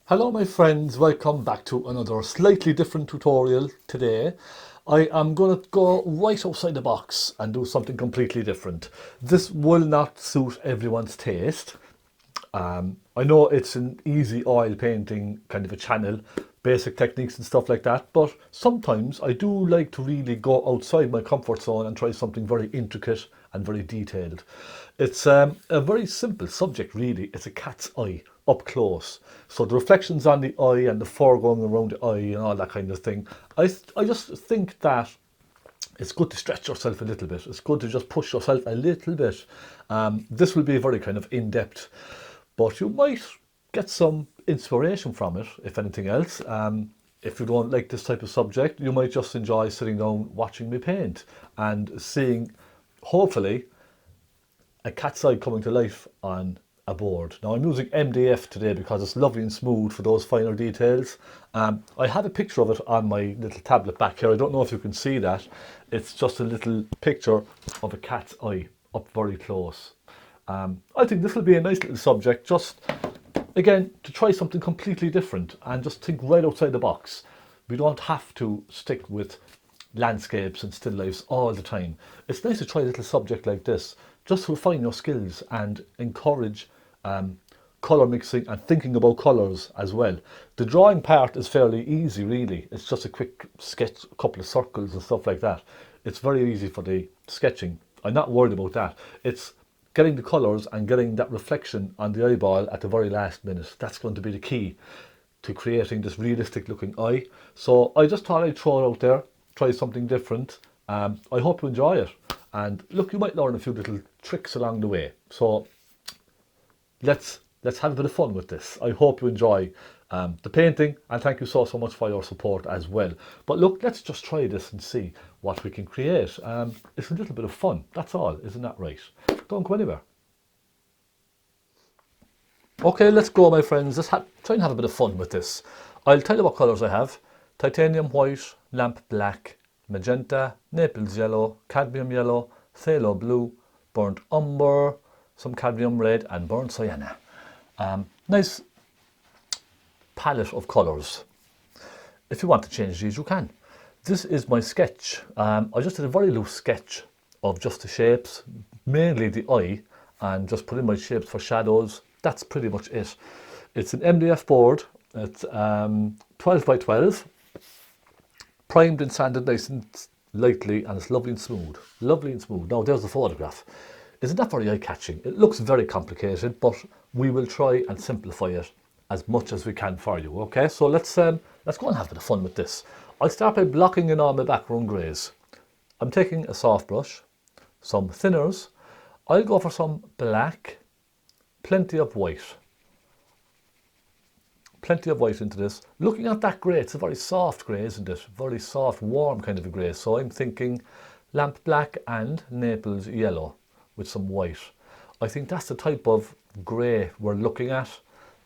Hello my friends, welcome back to another slightly different tutorial today. I am going to go right outside the box and do something completely different. This will not suit everyone's taste. I know it's an easy oil painting kind of a channel, basic techniques and stuff like that, but sometimes I do like to really go outside my comfort zone and try something very intricate and very detailed. It's a very simple subject really. It's a cat's eye up close. So the reflections on the eye and the fur going around the eye and all that kind of thing. I just think that it's good to stretch yourself a little bit. It's good to just push yourself a little bit. This will be very kind of in-depth, but you might get some inspiration from it, if anything else. If you don't like this type of subject, you might just enjoy sitting down watching me paint and seeing, hopefully, a cat's eye coming to life on a board. Now I'm using MDF today because it's lovely and smooth for those finer details. I have a picture of it on my little tablet back here. I don't know if you can see that. It's just a little picture of a cat's eye up very close. I think this will be a nice little subject, just again to try something completely different and just think right outside the box. We don't have to stick with landscapes and still lifes all the time. It's nice to try a little subject like this just to refine your skills and encourage colour mixing and thinking about colours as well. The drawing part is fairly easy really. It's just a quick sketch, a couple of circles and stuff like that. It's very easy for the sketching. I'm not worried about that. It's getting the colours and getting that reflection on the eyeball at the very last minute. That's going to be the key to creating this realistic looking eye. So I just thought I'd throw it out there, try something different. I hope you enjoy it. And look, you might learn a few little tricks along the way. So let's have a bit of fun with this. I hope you enjoy the painting, and thank you so much for your support as well. But look, let's just try this and see what we can create. It's a little bit of fun, that's all, isn't that right? Don't go anywhere. Okay, let's go my friends. Let's try and have a bit of fun with this. I'll tell you what colours I have. Titanium white, lamp black, magenta, naples yellow, cadmium yellow, phaylo blue, burnt umber, some cadmium red and burnt sienna. Nice palette of colours. If you want to change these, you can. This is my sketch. I just did a very loose sketch of just the shapes, mainly the eye, and just put in my shapes for shadows. That's pretty much it. It's an MDF board. It's 12 by 12, primed and sanded nice and lightly, and it's lovely and smooth. Lovely and smooth. Now there's the photograph. Isn't that very eye-catching? It looks very complicated, but we will try and simplify it as much as we can for you. Okay, so let's go and have a bit of fun with this. I'll start by blocking in all my background greys. I'm taking a soft brush, some thinners. I'll go for some black, plenty of white. Plenty of white into this. Looking at that grey, it's a very soft grey, isn't it? Very soft, warm kind of a grey. So I'm thinking lamp black and naples yellow with some white. I think that's the type of grey we're looking at.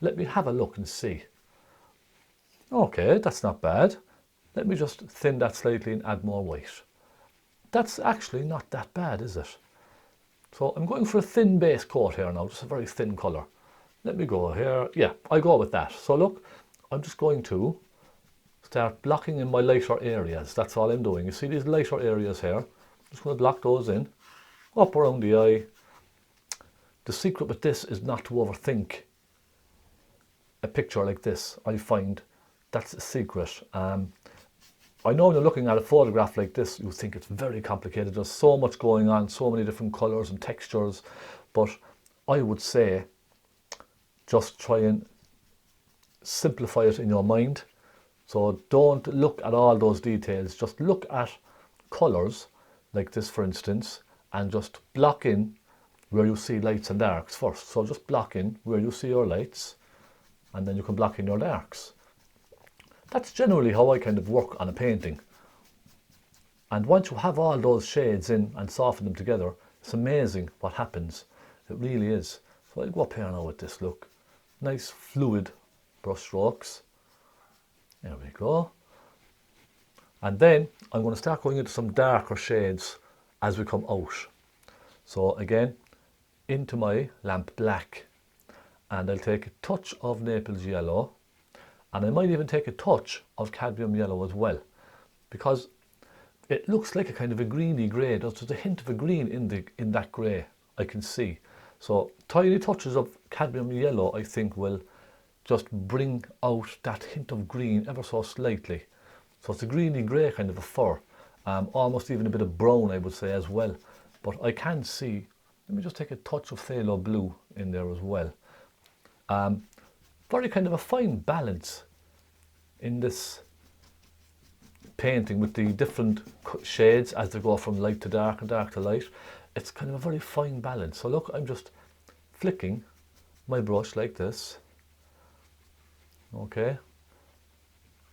Let me have a look and see. Okay, that's not bad. Let me just thin that slightly and add more white. That's actually not that bad, is it? So I'm going for a thin base coat here now, just a very thin colour. Let me go here. Yeah, I go with that. So look, I'm just going to start blocking in my lighter areas. That's all I'm doing. You see these lighter areas here? I'm just going to block those in, up around the eye. The secret with this is not to overthink a picture like this. I find that's the secret. I know when you're looking at a photograph like this, you think it's very complicated. There's so much going on, so many different colours and textures. But I would say just try and simplify it in your mind. So don't look at all those details. Just look at colours like this, for instance, and just block in where you see lights and darks first. So just block in where you see your lights, and then you can block in your darks. That's generally how I kind of work on a painting. And once you have all those shades in and soften them together, it's amazing what happens. It really is. So I'll go up here now with this look. Nice fluid brush strokes. There we go. And then I'm going to start going into some darker shades as we come out. So again, into my lamp black. And I'll take a touch of naples yellow. And I might even take a touch of cadmium yellow as well, because it looks like a kind of a greeny grey. There's a hint of a green in that grey, I can see. So tiny touches of cadmium yellow, I think, will just bring out that hint of green ever so slightly. So it's a greeny grey kind of a fur, almost even a bit of brown, I would say, as well. But I can see, let me just take a touch of phthalo blue in there as well. Very kind of a fine balance in this painting with the different shades as they go from light to dark and dark to light. It's kind of a very fine balance. So look, I'm just flicking my brush like this. Okay.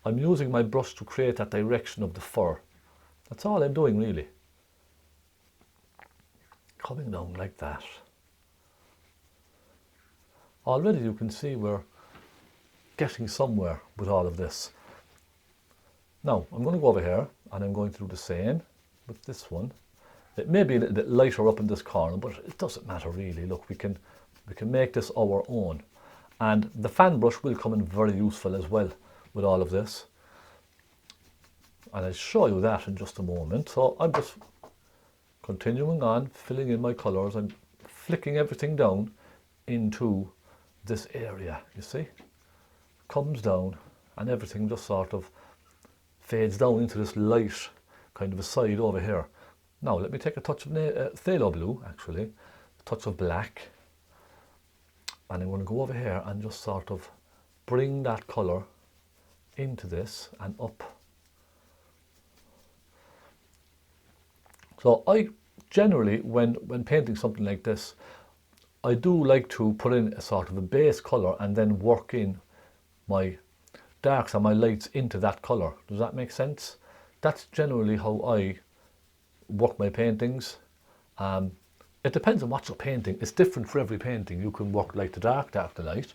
I'm using my brush to create that direction of the fur. That's all I'm doing really. Coming down like that. Already you can see we're getting somewhere with all of this. Now I'm going to go over here and I'm going to do the same with this one. It may be a little bit lighter up in this corner, but it doesn't matter really. Look, we can make this our own. And the fan brush will come in very useful as well with all of this. And I'll show you that in just a moment. So I'm just continuing on, filling in my colours. I'm flicking everything down into this area, you see. Comes down and everything just sort of fades down into this light kind of a side over here. Now let me take a touch of phthalo blue, actually, a touch of black, and I'm going to go over here and just sort of bring that colour into this and up. So I generally, when painting something like this, I do like to put in a sort of a base colour and then work in my darks and my lights into that colour. Does that make sense? That's generally how I work my paintings. It depends on what you're painting. It's different for every painting. You can work light to dark, dark to light.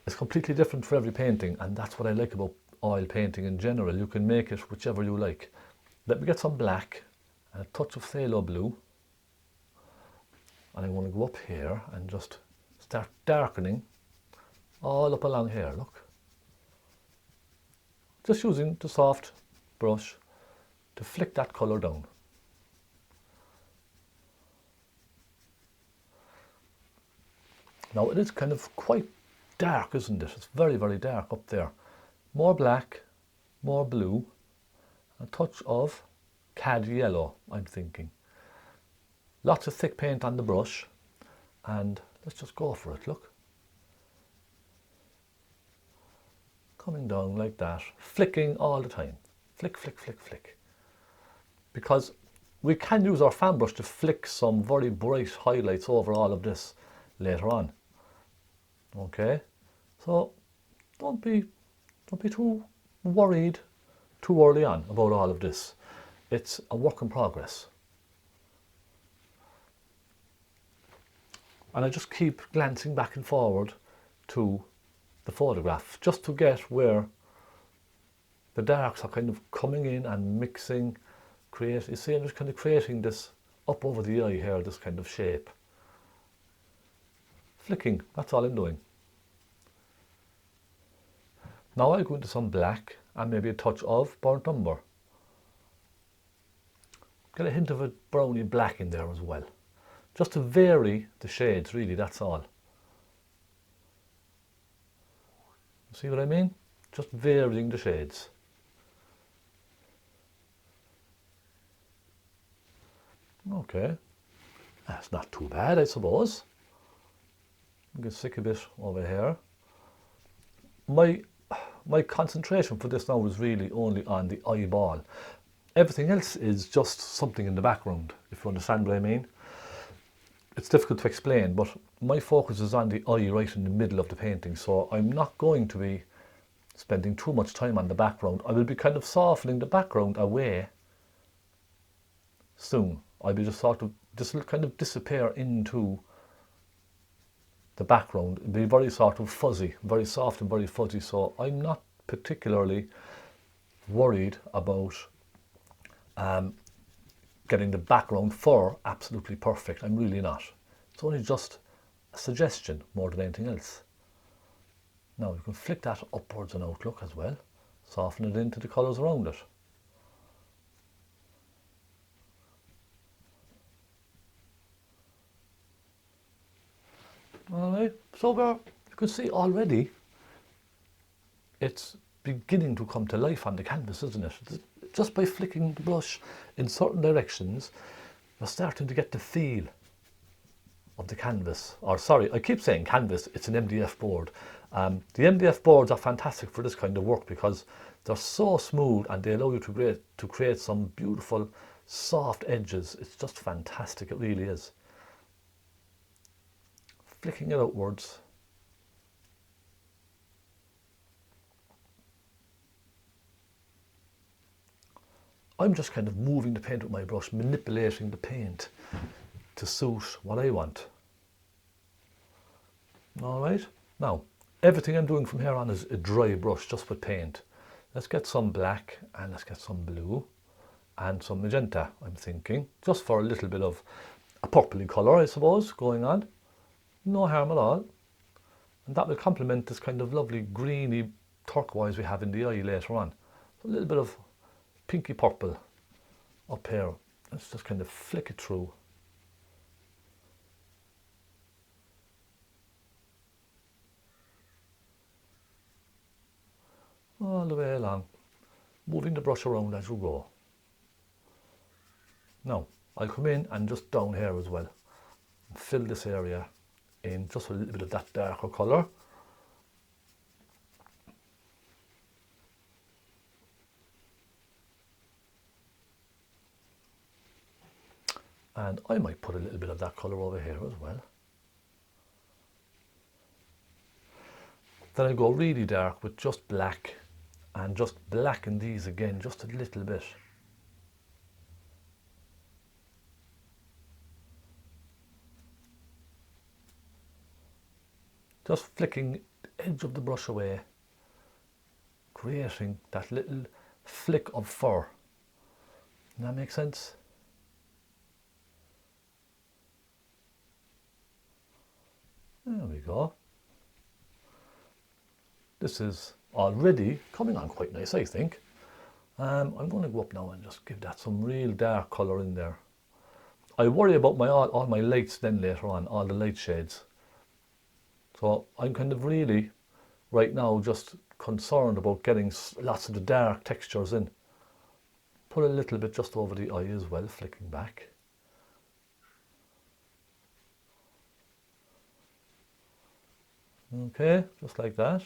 It's completely different for every painting, and that's what I like about oil painting in general. You can make it whichever you like. Let me get some black and a touch of phthalo blue, and I want to go up here and just start darkening all up along here. Look, just using the soft brush to flick that colour down. Now it is kind of quite dark, isn't it? It's very, very dark up there. More black, more blue, a touch of cad yellow, I'm thinking. Lots of thick paint on the brush, and let's just go for it, look. Coming down like that, flicking all the time. Flick, flick, flick, flick. Because we can use our fan brush to flick some very bright highlights over all of this later on. Okay, so don't be too worried too early on about all of this. It's a work in progress. And I just keep glancing back and forward to the photograph just to get where the darks are kind of coming in and mixing, you see, I'm just kind of creating this up over the eye here, this kind of shape. Flicking, that's all I'm doing. Now I'll go into some black and maybe a touch of burnt umber. Get a hint of a browny black in there as well. Just to vary the shades, really, that's all. See what I mean? Just varying the shades. Okay, that's not too bad, I suppose. I'm going to stick a bit over here. My concentration for this now is really only on the eyeball. Everything else is just something in the background, if you understand what I mean. It's difficult to explain, but my focus is on the eye right in the middle of the painting, so I'm not going to be spending too much time on the background. I will be kind of softening the background away soon. I'll be just sort of, this will kind of disappear into the background. It'll be very sort of fuzzy, very soft and very fuzzy, so I'm not particularly worried about getting the background fur absolutely perfect. I'm really not. It's only just a suggestion more than anything else. Now you can flick that upwards and outlook as well, soften it into the colours around it. Alright, so there, you can see already it's beginning to come to life on the canvas, isn't it? Just by flicking the brush in certain directions, you're starting to get the feel of the canvas. Or sorry, I keep saying canvas, it's an MDF board. The MDF boards are fantastic for this kind of work because they're so smooth and they allow you to create some beautiful soft edges. It's just fantastic, it really is. Flicking it outwards. I'm just kind of moving the paint with my brush, manipulating the paint to suit what I want. Alright, now everything I'm doing from here on is a dry brush just with paint. Let's get some black and let's get some blue and some magenta, I'm thinking, just for a little bit of a purpley colour, I suppose, going on. No harm at all. And that will complement this kind of lovely greeny turquoise we have in the eye later on. A little bit of pinky purple up here. Let's just kind of flick it through. All the way along, moving the brush around as you go. Now, I'll come in and just down here as well, and fill this area in just a little bit of that darker colour. And I might put a little bit of that colour over here as well. Then I go really dark with just black and just blacken these again just a little bit. Just flicking the edge of the brush away, creating that little flick of fur. Does that make sense? There we go. This is already coming on quite nice, I think. I'm going to go up now and just give that some real dark colour in there. I worry about all my lights then later on, all the light shades. So I'm kind of really, right now, just concerned about getting lots of the dark textures in. Put a little bit just over the eye as well, flicking back. Okay, just like that.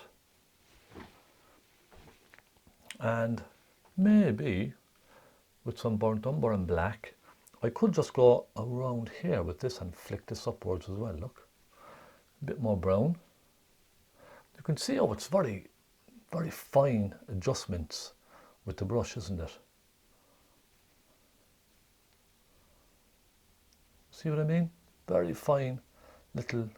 And maybe with some burnt umber and black, I could just go around here with this and flick this upwards as well, look. A bit more brown. You can see how it's very, very fine adjustments with the brush, isn't it? See what I mean? Very fine little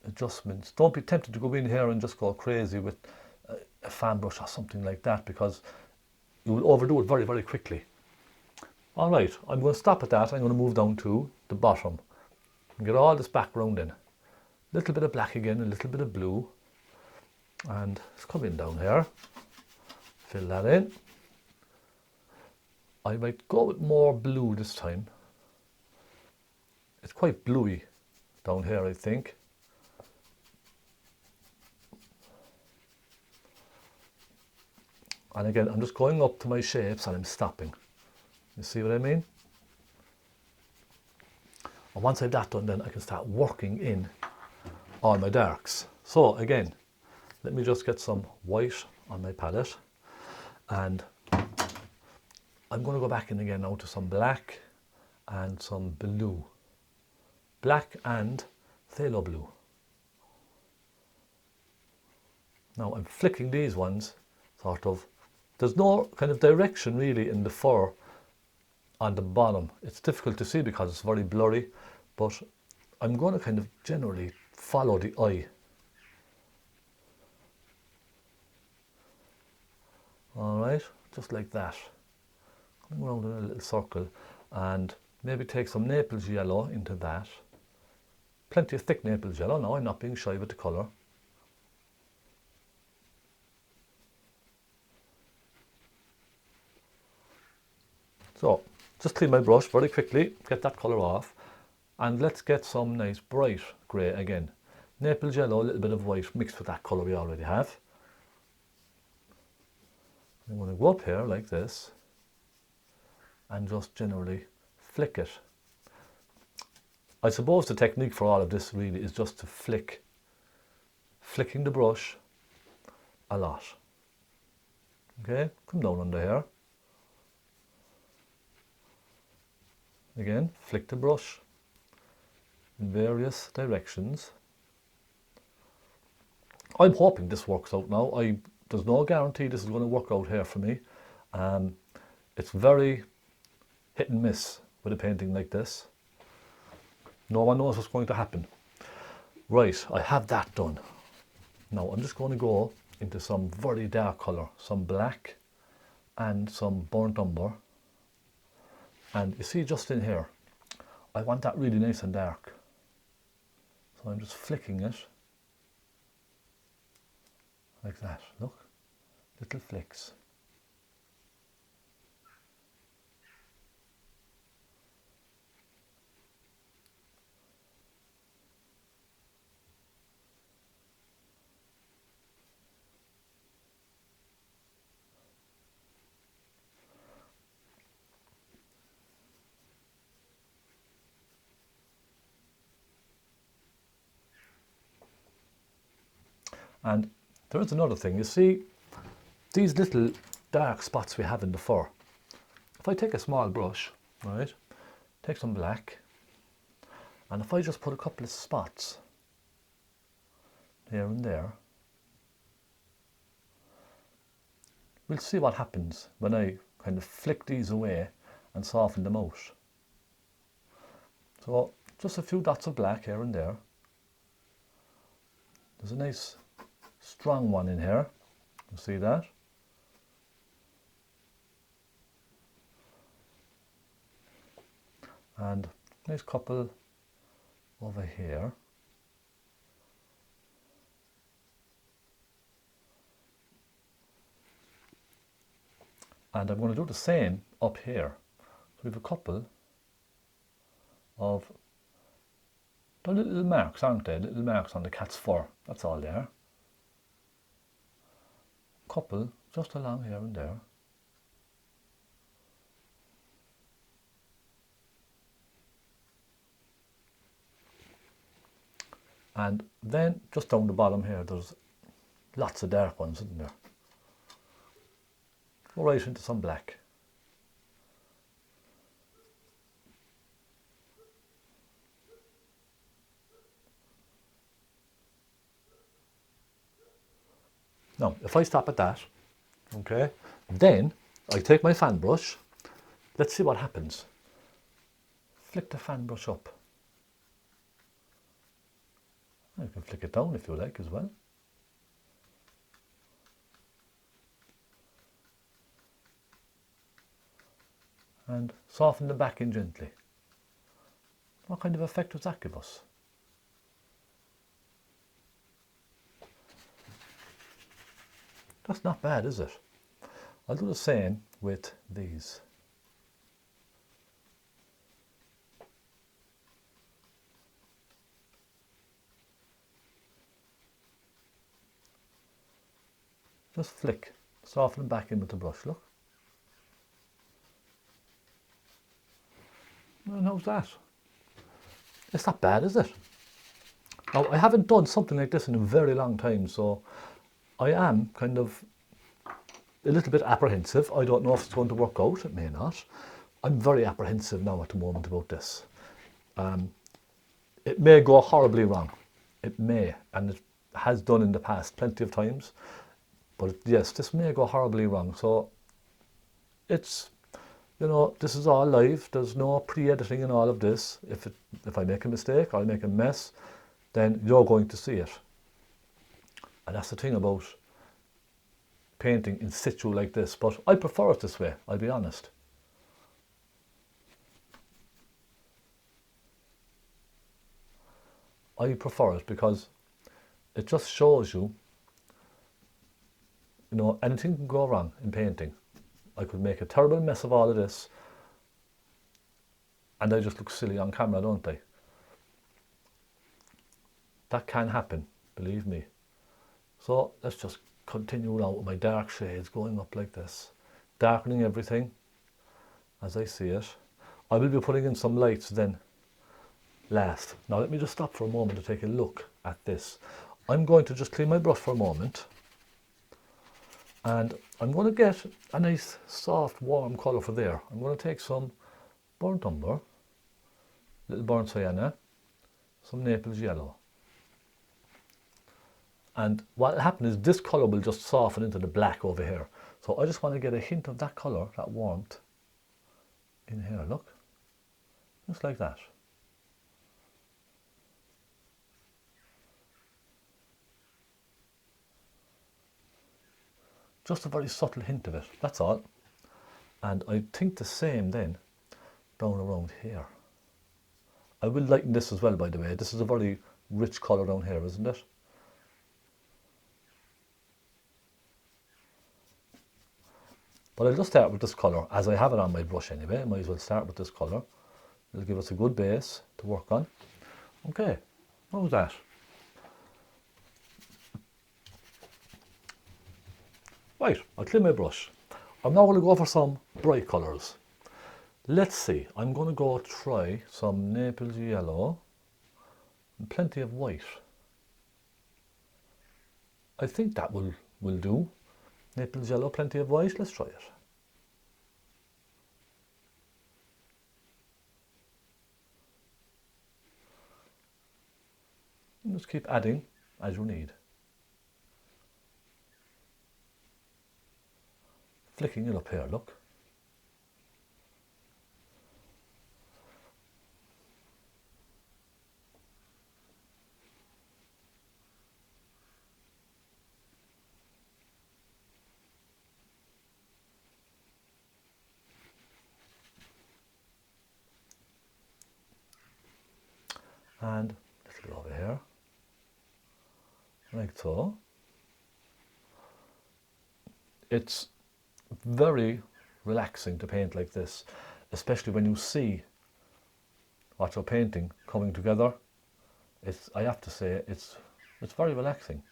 adjustments. Don't be tempted to go in here and just go crazy with a fan brush or something like that, because you will overdo it very, very quickly. All right, I'm going to stop at that. I'm going to move down to the bottom and get all this background in. A little bit of black again, a little bit of blue, and let's come in down here, fill that in. I might go with more blue this time. It's quite bluey down here, I think. And again, I'm just going up to my shapes and I'm stopping. You see what I mean? And once I've that done, then I can start working in all my darks. So again, let me just get some white on my palette, and I'm going to go back in again now to some black and some blue. Black and phthalo blue. Now I'm flicking these ones sort of. There's no kind of direction really in the fur on the bottom. It's difficult to see because it's very blurry, but I'm going to kind of generally follow the eye. All right, just like that. Going around in a little circle and maybe take some Naples yellow into that. Plenty of thick Naples yellow. Now I'm not being shy with the colour. So just clean my brush very quickly, get that colour off, and let's get some nice bright grey again. Naples yellow, a little bit of white mixed with that colour we already have. I'm going to go up here like this and just generally flick it. I suppose the technique for all of this really is just to flicking the brush a lot. Okay, come down under here. Again, flick the brush in various directions. I'm hoping this works out now. There's no guarantee this is going to work out here for me. It's very hit and miss with a painting like this. No one knows what's going to happen. Right, I have that done. Now I'm just going to go into some very dark colour, some black and some burnt umber. And you see just in here, I want that really nice and dark. So I'm just flicking it like that, look, little flicks. And there is another thing, you see these little dark spots we have in the fur. If I take a small brush, right, take some black, and if I just put a couple of spots here and there, we'll see what happens when I kind of flick these away and soften them out. So just a few dots of black here and there. There's a nice strong one in here, you see that? And nice couple over here. And I'm going to do the same up here. So we have a couple of the little marks, aren't they? Little marks on the cat's fur, that's all there. Couple just along here and there. And then just down the bottom here, there's lots of dark ones, isn't there? Go right into some black. Now, if I stop at that, okay, then I take my fan brush. Let's see what happens. Flick the fan brush up. You can flick it down if you like as well. And soften the back in gently. What kind of effect does that give us? That's not bad, is it? I'll do the same with these. Just flick, soften them back in with the brush, look. And how's that? It's not bad, is it? Now, I haven't done something like this in a very long time, so I am kind of a little bit apprehensive. I don't know if it's going to work out, it may not. I'm very apprehensive now at the moment about this. It may go horribly wrong. It may, and it has done in the past plenty of times. But yes, this may go horribly wrong. So it's, you know, this is all live. There's no pre-editing in all of this. If I make a mistake or I make a mess, then you're going to see it. And that's the thing about painting in situ like this. But I prefer it this way, I'll be honest. I prefer it because it just shows you, you know, anything can go wrong in painting. I could make a terrible mess of all of this, and I just look silly on camera, don't I? That can happen, believe me. So let's just continue now with my dark shades going up like this, darkening everything as I see it. I will be putting in some lights then last. Now let me just stop for a moment to take a look at this. I'm going to just clean my brush for a moment, and I'm going to get a nice soft warm colour for there. I'm going to take some burnt umber, little burnt sienna, some Naples yellow. And what will happen is this colour will just soften into the black over here. So I just want to get a hint of that colour, that warmth, in here, look. Just like that. Just a very subtle hint of it, that's all. And I think the same then down around here. I will lighten this as well, by the way. This is a very rich colour down here, isn't it? But I'll just start with this colour, as I have it on my brush anyway. I might as well start with this colour. It'll give us a good base to work on. Okay, how's that? Right, I'll clean my brush. I'm now going to go for some bright colours. Let's see, I'm going to go try some Naples yellow and plenty of white. I think that will do. Naples yellow, plenty of white, let's try it. And just keep adding as you need. Flicking it up here, look. And let's go over here, like so. It's very relaxing to paint like this, especially when you see what you're painting coming together. I have to say, it's very relaxing.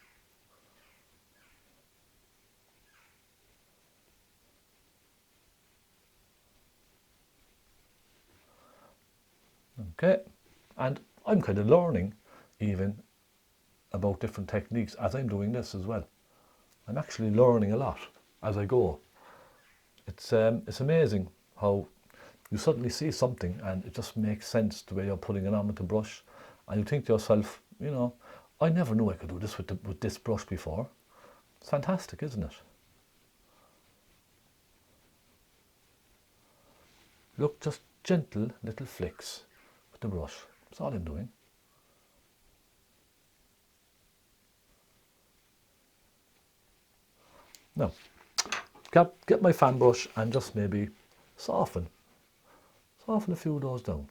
Okay, and I'm kind of learning even about different techniques as I'm doing this as well. I'm actually learning a lot as I go. It's amazing how you suddenly see something and it just makes sense the way you're putting it on with the brush, and you think to yourself, you know, I never knew I could do this with this brush before. It's fantastic, isn't it? Look, just gentle little flicks with the brush. That's all I'm doing. Now, get my fan brush and just maybe soften a few of those down.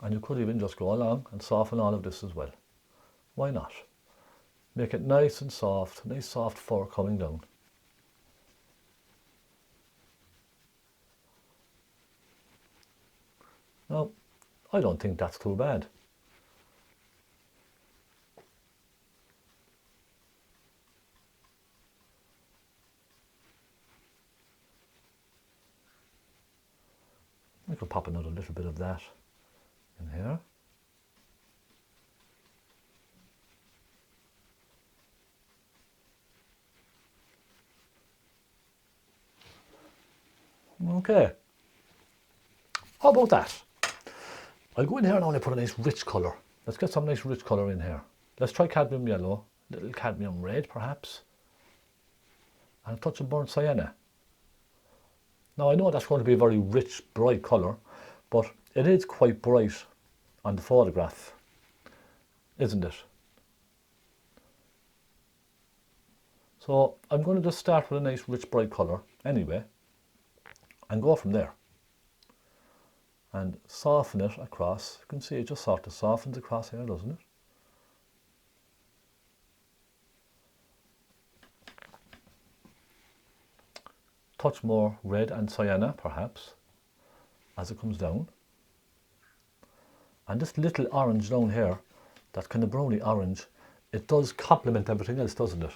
And you could even just go along and soften all of this as well. Why not? Make it nice and soft, nice soft fur coming down. Now, I don't think that's too bad. I could pop another little bit of that in here. Okay. How about that? I'll go in here now and I put a nice rich colour. Let's get some nice rich colour in here. Let's try cadmium yellow, little cadmium red perhaps, and a touch of burnt sienna. Now I know that's going to be a very rich, bright colour, but it is quite bright on the photograph, isn't it? So I'm going to just start with a nice, rich, bright colour anyway, and go from there. And soften it across. You can see it just sort of softens across here, doesn't it? touch more red and sienna perhaps as it comes down. And this little orange down here, that kind of browny orange, it does complement everything else, doesn't it?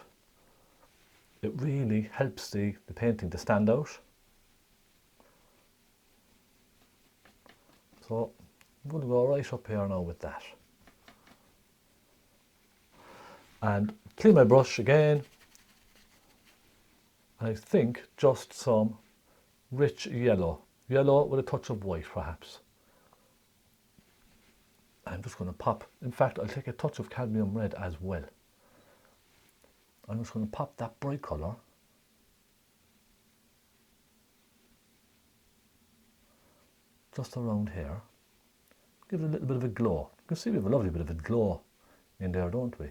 It really helps the painting to stand out. So I'm going to go right up here now with that. And clean my brush again. And I think just some rich yellow. Yellow with a touch of white perhaps. I'm just going to pop, in fact I'll take a touch of cadmium red as well. I'm just going to pop that bright colour just around here. Give it a little bit of a glow. You can see we have a lovely bit of a glow in there, don't we?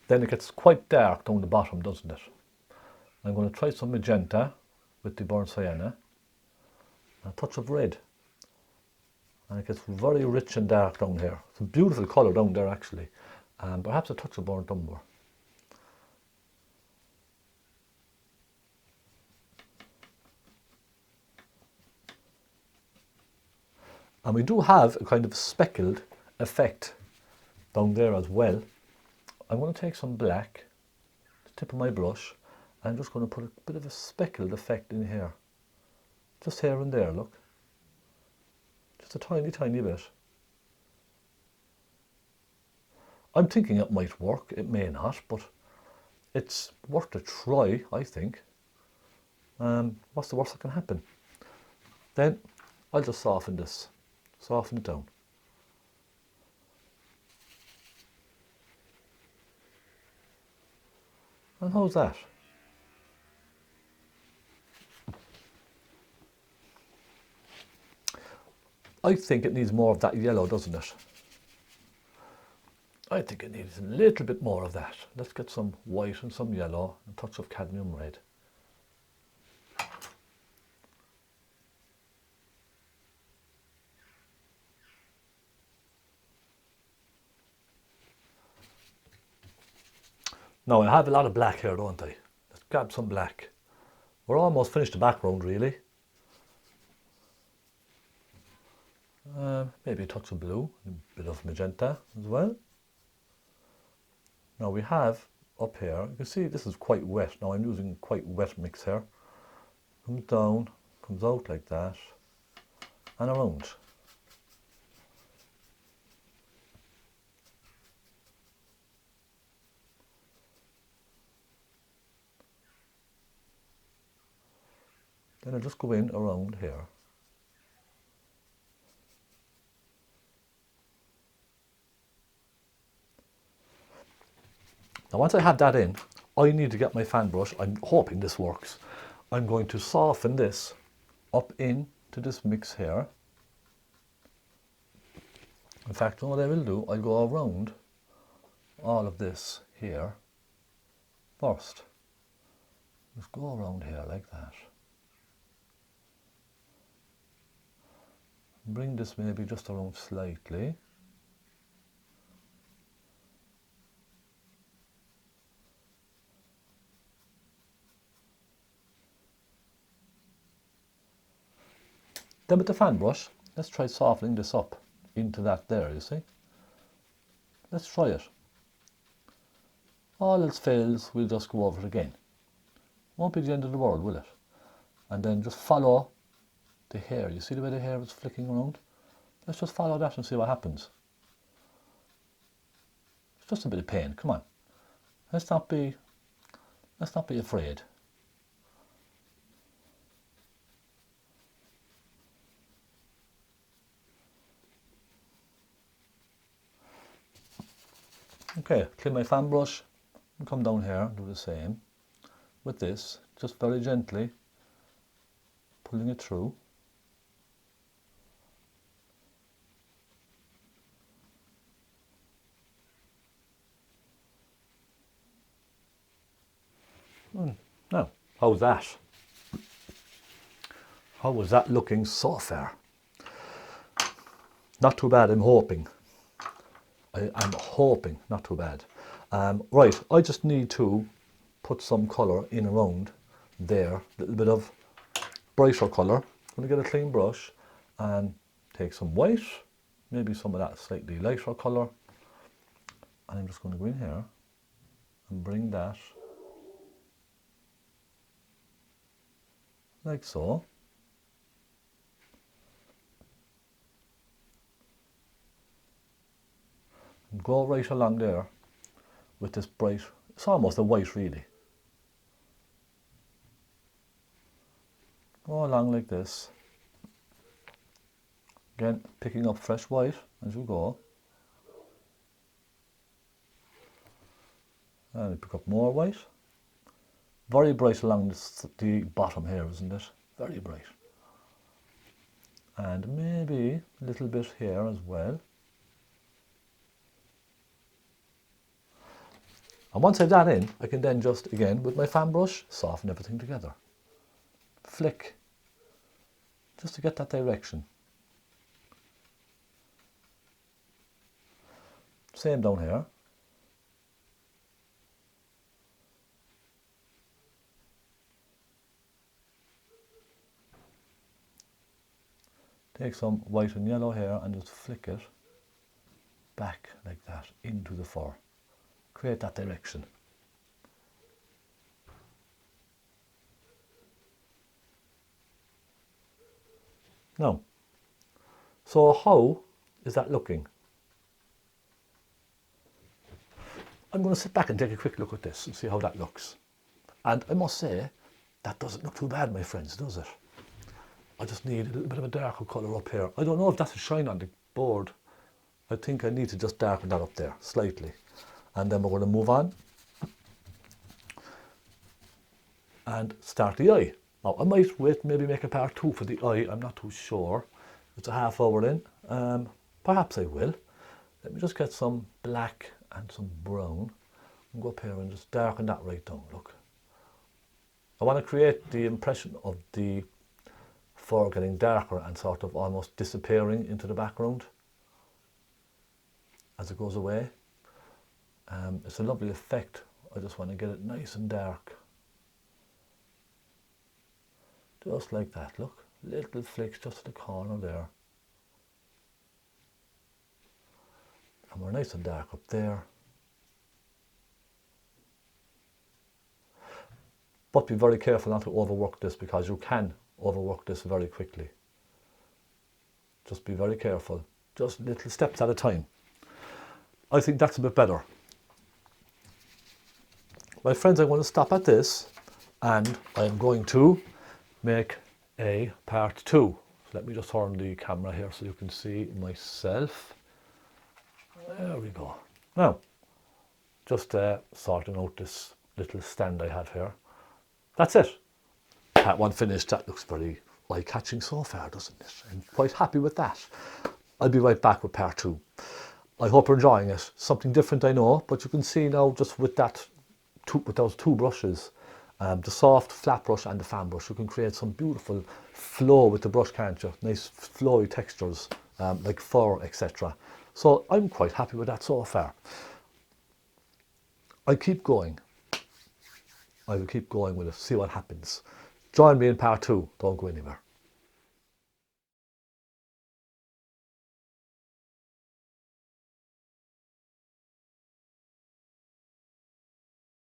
Then it gets quite dark down the bottom, doesn't it? I'm going to try some magenta with the burnt sienna. A touch of red. And it gets very rich and dark down here. It's a beautiful colour down there actually. Perhaps a touch of burnt umber. And we do have a kind of speckled effect down there as well. I'm going to take some black, the tip of my brush, and I'm just going to put a bit of a speckled effect in here. Just here and there, look. Just a tiny, tiny bit. I'm thinking it might work, it may not, but it's worth a try, I think. What's the worst that can happen? Then I'll just soften this. Soften it down. And how's that? I think it needs more of that yellow, doesn't it? I think it needs a little bit more of that. Let's get some white and some yellow and a touch of cadmium red. Now I have a lot of black here, don't I? Let's grab some black. We're almost finished the background really. Maybe a touch of blue, a bit of magenta as well. Now we have up here, you can see this is quite wet. Now I'm using quite wet mix here. Comes down, comes out like that, and around. Then I'll just go in around here. Now once I have that in, I need to get my fan brush. I'm hoping this works. I'm going to soften this up into this mix here. In fact, what I will do, I'll go around all of this here first. Just go around here like that. Bring this maybe just around slightly. Then with the fan brush, let's try softening this up into that there, you see. Let's try it. All else fails, we'll just go over it again. Won't be the end of the world, will it? And then just follow the hair. You see the way the hair is flicking around? Let's just follow that and see what happens. It's just a bit of pain, come on. Let's not be afraid. Okay, clean my fan brush and come down here and do the same with this, just very gently pulling it through. Now, how's that? How was that looking so far? Not too bad, I'm hoping. I'm hoping not too bad. Right, I just need to put some colour in around there, a little bit of brighter colour. I'm going to get a clean brush and take some white, maybe some of that slightly lighter colour, and I'm just going to go in here and bring that like so. And go right along there with this bright, it's almost a white really. Go along like this. Again, picking up fresh white as you go. And you pick up more white. Very bright along the bottom here, isn't it? Very bright. And maybe a little bit here as well. And once I've that in, I can then just, again, with my fan brush, soften everything together. Flick, just to get that direction. Same down here. Take some white and yellow here and just flick it back like that into the fur. Create that direction. Now, so how is that looking? I'm going to sit back and take a quick look at this and see how that looks. And I must say, that doesn't look too bad, my friends, does it? I just need a little bit of a darker colour up here. I don't know if that's a shine on the board. I think I need to just darken that up there slightly. And then we're going to move on and start the eye. Now I might wait, maybe make a part 2 for the eye, I'm not too sure. It's a half hour in, perhaps I will. Let me just get some black and some brown and go up here and just darken that right down, look. I want to create the impression of the fur getting darker and sort of almost disappearing into the background as it goes away. It's a lovely effect. I just want to get it nice and dark. Just like that, look. Little flicks just to the corner there. And we're nice and dark up there. But be very careful not to overwork this, because you can overwork this very quickly. Just be very careful. Just little steps at a time. I think that's a bit better. My friends, I'm going to stop at this and I'm going to make a part 2. So let me just turn the camera here so you can see myself. There we go. Now, just sorting out this little stand I have here. That's it. Part 1 finished. That looks very eye-catching so far, doesn't it? I'm quite happy with that. I'll be right back with part 2. I hope you're enjoying it. Something different, I know, but you can see now just with that, with those 2 brushes, the soft flat brush and the fan brush, you can create some beautiful flow with the brush, can't you? Nice flowy textures, like fur, etc. So I'm quite happy with that so far. I keep going. I will keep going with it, see what happens. Join me in part 2. Don't go anywhere.